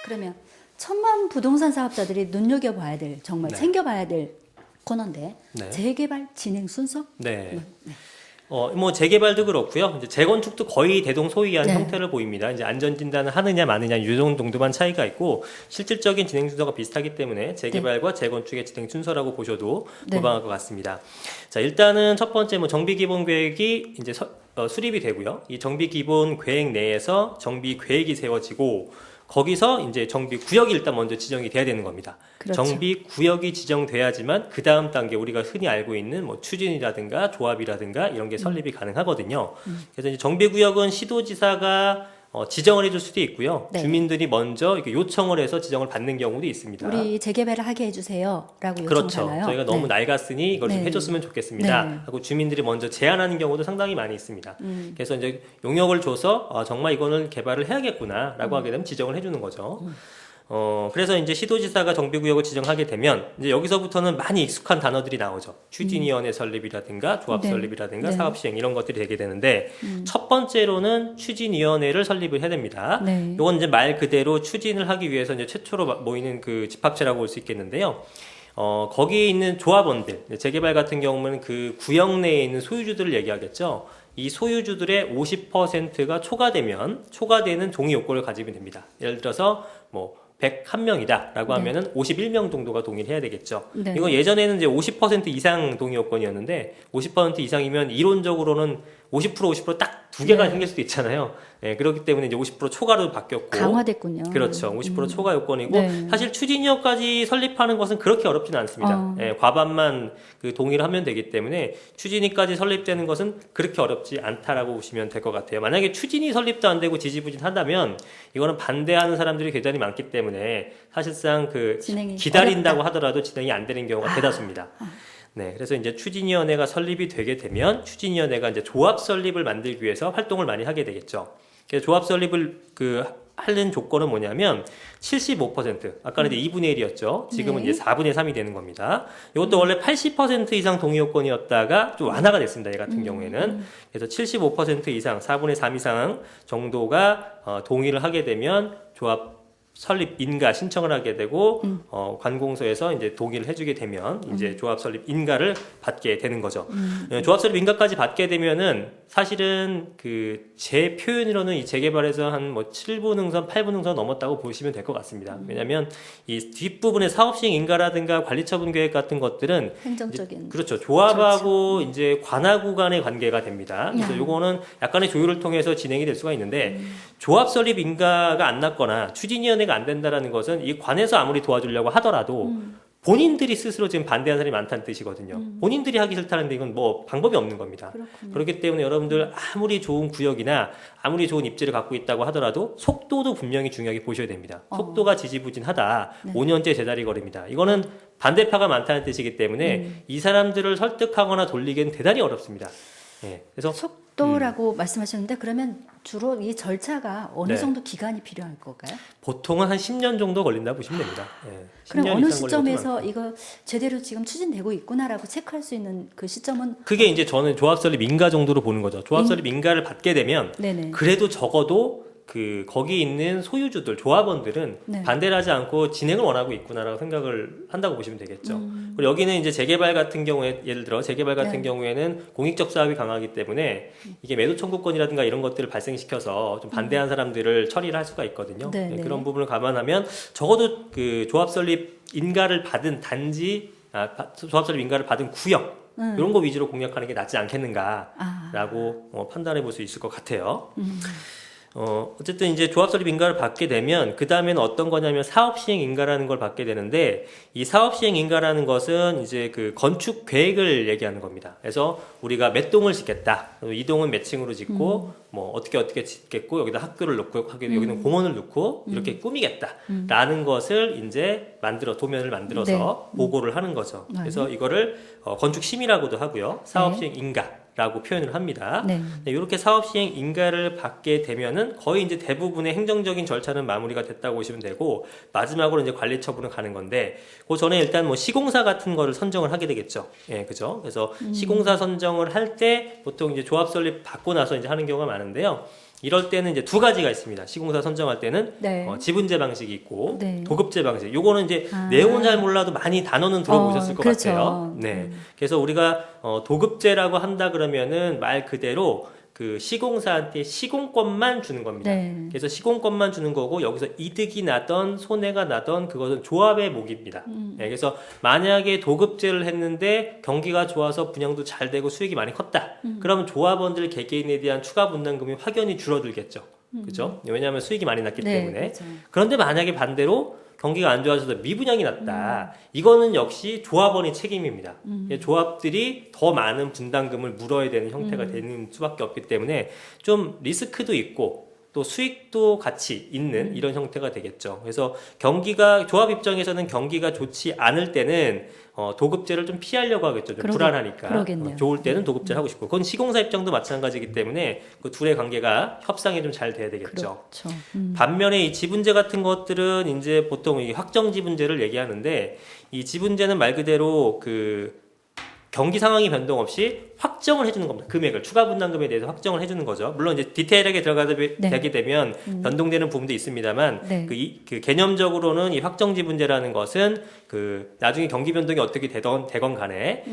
그러면 천만 부동산 사업자들이 눈여겨봐야 될, 정말 네. 챙겨봐야 될 코너인데 네. 재개발 진행 순서? 네. 뭐 재개발도 그렇고요. 이제 재건축도 거의 대동소이한 네. 형태를 보입니다. 이제 안전 진단을 하느냐 마느냐 이 정도만 차이가 있고 실질적인 진행 순서가 비슷하기 때문에 재개발과 재건축의 진행 순서라고 보셔도 네. 무방할 것 같습니다. 자, 일단은 첫 번째 뭐 정비 기본 계획이 이제 수립이 되고요. 이 정비 기본 계획 내에서 정비 계획이 세워지고 거기서 이제 정비 구역이 일단 먼저 지정이 돼야 되는 겁니다. 그렇죠. 정비 구역이 지정돼야지만 그 다음 단계 우리가 흔히 알고 있는 뭐 추진이라든가 조합이라든가 이런 게 설립이 가능하거든요. 그래서 이제 정비 구역은 시도지사가 지정을 해줄 수도 있고요. 네. 주민들이 먼저 이렇게 요청을 해서 지정을 받는 경우도 있습니다. 우리 재개발을 하게 해주세요라고 그렇죠. 요청하나요? 저희가 너무 네. 낡았으니 이걸 좀 네. 해줬으면 좋겠습니다. 네. 하고 주민들이 먼저 제안하는 경우도 상당히 많이 있습니다. 그래서 이제 용역을 줘서 정말 이거는 개발을 해야겠구나라고 하게 되면 지정을 해주는 거죠. 그래서 이제 시도지사가 정비구역을 지정하게 되면 이제 여기서부터는 많이 익숙한 단어들이 나오죠. 추진위원회 설립이라든가 조합 네. 설립이라든가 네. 사업시행 이런 것들이 되게 되는데 첫 번째로는 추진위원회를 설립을 해야 됩니다. 네. 이건 이제 말 그대로 추진을 하기 위해서 이제 최초로 모이는 그 집합체라고 볼 수 있겠는데요. 거기에 있는 조합원들, 재개발 같은 경우는 그 구역 내에 있는 소유주들을 얘기하겠죠. 이 소유주들의 50%가 초과되는 동의 요건을 가지면 됩니다. 예를 들어서 뭐 101명이다라고 하면은 51명 정도가 동의를 해야 되겠죠. 네. 이거 예전에는 이제 50% 이상 동의 요건이었는데 50% 이상이면 이론적으로는 50% 딱 두 개가 네. 생길 수도 있잖아요. 네, 그렇기 때문에 이제 50% 초과로 바뀌었고 강화됐군요. 그렇죠. 50% 초과 요건이고 네. 사실 추진위원까지 설립하는 것은 그렇게 어렵지는 않습니다. 예, 과반만 그 동의를 하면 되기 때문에 추진위까지 설립되는 것은 그렇게 어렵지 않다라고 보시면 될 것 같아요. 만약에 추진위 설립도 안 되고 지지부진하다면 이거는 반대하는 사람들이 굉장히 많기 때문에 사실상 그 진행이 기다린다고 어렵다. 하더라도 진행이 안 되는 경우가 대다수입니다. 네, 그래서 이제 추진위원회가 설립이 되게 되면 추진위원회가 이제 조합 설립을 만들기 위해서 활동을 많이 하게 되겠죠. 그래서 조합 설립을 하는 조건은 뭐냐면 75% 아까는 이제 2분의 1이었죠. 지금은 네. 이제 4분의 3이 되는 겁니다. 이것도 원래 80% 이상 동의 요건이었다가 좀 완화가 됐습니다. 얘 같은 경우에는. 그래서 75% 이상 4분의 3 이상 정도가 동의를 하게 되면 조합 설립 인가 신청을 하게 되고 관공서에서 이제 동의를 해주게 되면 이제 조합 설립 인가를 받게 되는 거죠. 조합 설립 인가까지 받게 되면은 사실은 그 제 표현으로는 이 재개발에서 한 뭐 7분 응선, 8분 응선 넘었다고 보시면 될 것 같습니다. 왜냐하면 이 뒷부분의 사업시행 인가라든가 관리처분 계획 같은 것들은 행정적인 이제 그렇죠. 조합하고 이제 관하구 간의 관계가 됩니다. 그래서 요거는 약간의 조율을 통해서 진행이 될 수가 있는데 조합 설립 인가가 안 났거나 추진위원회가 안 된다라는 것은 이 관에서 아무리 도와주려고 하더라도 본인들이 스스로 지금 반대하는 사람이 많다는 뜻이거든요. 본인들이 하기 싫다는데 이건 뭐 방법이 없는 겁니다. 그렇군요. 그렇기 때문에 여러분들 아무리 좋은 구역이나 아무리 좋은 입지를 갖고 있다고 하더라도 속도도 분명히 중요하게 보셔야 됩니다. 속도가 지지부진하다. 5년째 제자리 걸음이다. 이거는 반대파가 많다는 뜻이기 때문에 이 사람들을 설득하거나 돌리기는 대단히 어렵습니다. 예. 그래서 속도라고 말씀하셨는데 그러면 주로 이 절차가 어느 네. 정도 기간이 필요할 걸까요? 보통은 한 10년 정도 걸린다 보시면 됩니다. 예. 그럼 10년 어느 이상 걸리는 것도 시점에서 많고. 이거 제대로 지금 추진되고 있구나라고 체크할 수 있는 그 시점은 그게 이제 저는 조합 설립 인가 정도로 보는 거죠. 조합 설립 인가를 받게 되면 네네. 그래도 적어도 그 거기 있는 소유주들, 조합원들은 네. 반대를 하지 않고 진행을 원하고 있구나라고 생각을 한다고 보시면 되겠죠. 그리고 여기는 이제 재개발 같은 경우에 예를 들어 재개발 같은 네. 경우에는 공익적 사업이 강하기 때문에 이게 매도 청구권이라든가 이런 것들을 발생시켜서 좀 반대하는 사람들을 처리를 할 수가 있거든요. 네, 네, 네. 그런 부분을 감안하면 적어도 그 조합 설립 인가를 받은 단지, 조합 설립 인가를 받은 구역 이런 거 위주로 공략하는 게 낫지 않겠는가라고 판단해 볼 수 있을 것 같아요. 어쨌든 이제 조합 설립 인가를 받게 되면 그 다음에는 어떤 거냐면 사업 시행 인가라는 걸 받게 되는데 이 사업 시행 인가라는 것은 이제 그 건축 계획을 얘기하는 겁니다. 그래서 우리가 몇 동을 짓겠다. 이 동은 몇 층으로 짓고 뭐 어떻게 짓겠고 여기다 학교를 놓고 여기는 공원을 놓고 이렇게 꾸미겠다라는 것을 이제 도면을 만들어서 보고를 하는 거죠. 네. 그래서 이거를 건축 심의라고도 하고요. 사업 시행 인가 라고 표현을 합니다. 네. 이렇게 사업시행 인가를 받게 되면은 거의 이제 대부분의 행정적인 절차는 마무리가 됐다고 보시면 되고 마지막으로 이제 관리 처분을 가는 건데 그 전에 일단 뭐 시공사 같은 거를 선정을 하게 되겠죠. 예, 그죠? 그래서 시공사 선정을 할 때 보통 이제 조합 설립 받고 나서 이제 하는 경우가 많은데요. 이럴 때는 이제 두 가지가 있습니다. 시공사 선정할 때는 네. 지분제 방식이 있고 네. 도급제 방식. 요거는 이제 내용은 잘 몰라도 많이 단어는 들어보셨을 것 그렇죠. 같아요. 네. 그래서 우리가 도급제라고 한다 그러면은 말 그대로 그 시공사한테 시공권만 주는 겁니다. 네. 그래서 시공권만 주는 거고 여기서 이득이 나던 손해가 나던 그것은 조합의 몫입니다. 네, 그래서 만약에 도급제를 했는데 경기가 좋아서 분양도 잘 되고 수익이 많이 컸다. 그러면 조합원들 개개인에 대한 추가 분담금이 확연히 줄어들겠죠. 그죠? 왜냐하면 수익이 많이 났기 네, 때문에. 그렇죠. 그런데 만약에 반대로 경기가 안 좋아져서 미분양이 났다. 이거는 역시 조합원의 책임입니다. 조합들이 더 많은 분담금을 물어야 되는 형태가 되는 수밖에 없기 때문에 좀 리스크도 있고 또 수익도 같이 있는 이런 형태가 되겠죠. 그래서 경기가 조합 입장에서는 경기가 좋지 않을 때는 도급제를 좀 피하려고 하겠죠. 좀 불안하니까. 그러겠네요. 좋을 때는 도급제를 하고 싶고. 그건 시공사 입장도 마찬가지이기 때문에 그 둘의 관계가 협상이 좀 잘 돼야 되겠죠. 그렇죠. 반면에 이 지분제 같은 것들은 이제 보통 이 확정 지분제를 얘기하는데 이 지분제는 말 그대로 그 경기 상황이 변동 없이 확정을 해주는 겁니다. 금액을 추가 분담금에 대해서 확정을 해주는 거죠. 물론 이제 디테일하게 들어가게 되면 변동되는 부분도 있습니다만 네. 그 개념적으로는 이 확정 지분제라는 것은 그 나중에 경기 변동이 어떻게 되건 간에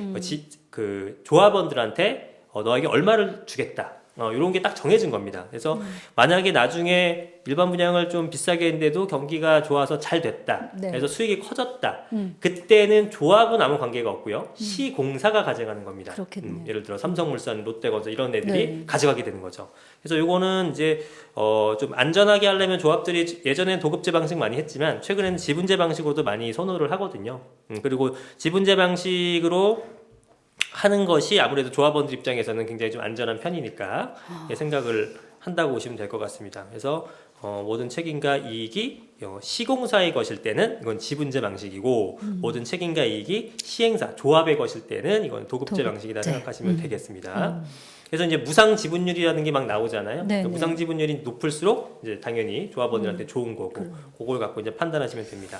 그 조합원들한테 너에게 얼마를 주겠다. 이런 게 딱 정해진 겁니다. 그래서 만약에 나중에 일반 분양을 좀 비싸게 했는데도 경기가 좋아서 잘 됐다. 네. 그래서 수익이 커졌다. 그때는 조합은 아무 관계가 없고요. 시공사가 가져가는 겁니다. 그렇겠네요. 예를 들어 삼성물산, 롯데건설 이런 애들이 네. 가져가게 되는 거죠. 그래서 요거는 이제 좀 안전하게 하려면 조합들이 예전에는 도급제 방식 많이 했지만 최근에는 지분제 방식으로도 많이 선호를 하거든요. 그리고 지분제 방식으로 하는 것이 아무래도 조합원들 입장에서는 굉장히 좀 안전한 편이니까 생각을 한다고 보시면 될 것 같습니다. 그래서 모든 책임과 이익이 시공사의 것일 때는 이건 지분제 방식이고 모든 책임과 이익이 시행사, 조합의 것일 때는 이건 도급제 방식이다 생각하시면 되겠습니다. 그래서 이제 무상 지분율이라는 게 막 나오잖아요. 네, 그러니까 네. 무상 지분율이 높을수록 이제 당연히 조합원들한테 좋은 거고 그걸 갖고 이제 판단하시면 됩니다.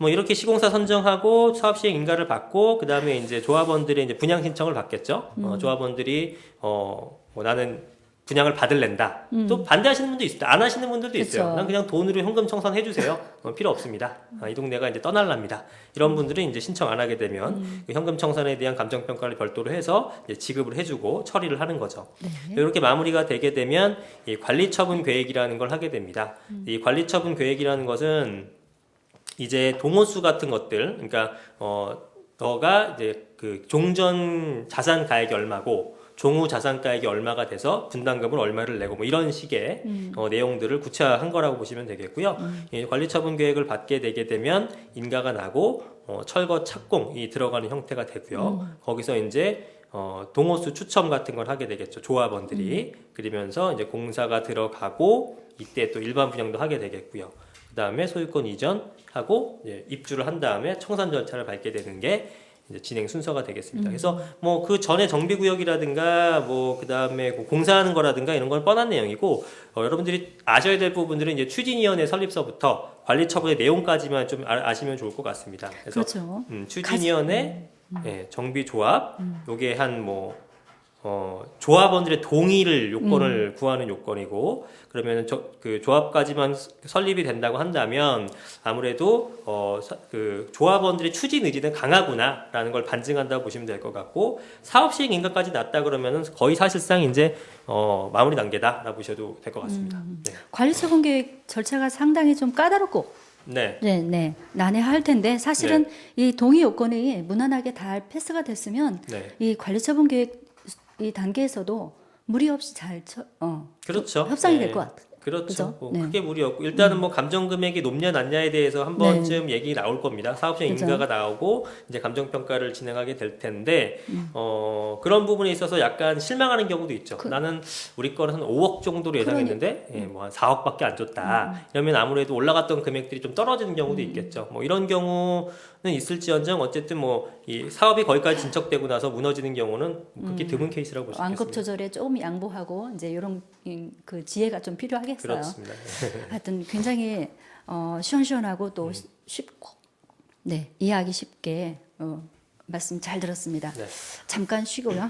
뭐 이렇게 시공사 선정하고 사업 시행 인가를 받고 그 다음에 이제 조합원들의 이제 분양 신청을 받겠죠. 조합원들이 뭐 나는 분양을 받을랜다. 또 반대하시는 분도 있어요. 안 하시는 분들도 있어요. 그쵸. 난 그냥 돈으로 현금 청산해 주세요. 필요 없습니다. 이 동네가 이제 떠날랍니다. 이런 분들은 이제 신청 안 하게 되면 그 현금 청산에 대한 감정 평가를 별도로 해서 이제 지급을 해주고 처리를 하는 거죠. 네. 이렇게 마무리가 되게 되면 이 관리처분 계획이라는 걸 하게 됩니다. 이 관리처분 계획이라는 것은 이제 동호수 같은 것들, 그러니까 너가 이제 그 종전 자산 가액이 얼마고 종후 자산 가액이 얼마가 돼서 분담금을 얼마를 내고 뭐 이런 식의 내용들을 구체화한 거라고 보시면 되겠고요. 이 관리처분 계획을 받게 되게 되면 인가가 나고 철거 착공이 들어가는 형태가 되고요. 거기서 이제 동호수 추첨 같은 걸 하게 되겠죠. 조합원들이 그러면서 이제 공사가 들어가고 이때 또 일반 분양도 하게 되겠고요. 그 다음에 소유권 이전하고 이제 입주를 한 다음에 청산 절차를 밟게 되는 게 이제 진행 순서가 되겠습니다. 그래서 뭐 그 전에 정비구역이라든가 뭐 그 다음에 공사하는 거라든가 이런 건 뻔한 내용이고 여러분들이 아셔야 될 부분들은 이제 추진위원회 설립서부터 관리처분의 내용까지만 좀 아시면 좋을 것 같습니다. 그래서 그렇죠. 추진위원회, 정비조합, 요게 한 뭐 조합원들의 동의를 요건을 구하는 요건이고 그러면 그 조합까지만 설립이 된다고 한다면 아무래도 그 조합원들의 추진 의지는 강하구나라는 걸 반증한다고 보시면 될 것 같고 사업 시행 인가까지 났다 그러면은 거의 사실상 이제 마무리 단계다라고 보셔도 될 것 같습니다. 네. 관리처분 계획 절차가 상당히 좀 까다롭고 네. 네, 난해할 텐데 사실은 이 동의 요건이 무난하게 다 패스가 됐으면 네. 이 관리처분 계획 이 단계에서도 무리 없이 잘 그렇죠. 협상이 될 것 같아요. 그렇죠. 그죠? 뭐 네. 크게 무리 없고 일단은 뭐 감정 금액이 높냐 낮냐에 대해서 한 번쯤 얘기 나올 겁니다. 사업시행 그죠. 인가가 나오고 이제 감정 평가를 진행하게 될 텐데 그런 부분에 있어서 약간 실망하는 경우도 있죠. 나는 우리 거는 한 5억 정도로 예상했는데 뭐 한 4억밖에 안 줬다. 이러면 아무래도 올라갔던 금액들이 좀 떨어지는 경우도 있겠죠. 뭐 이런 경우는 있을지언정 어쨌든 뭐 이 사업이 거기까지 진척되고 나서 무너지는 경우는 그렇게 드문 케이스라고 볼 수 완급 있겠습니다. 조절에 조금 양보하고 이제 이런 그 지혜가 좀 필요하겠어요. 그렇습니다. 하여튼 굉장히 시원시원하고 또 쉽고 이해하기 쉽게 말씀 잘 들었습니다. 네. 잠깐 쉬고요.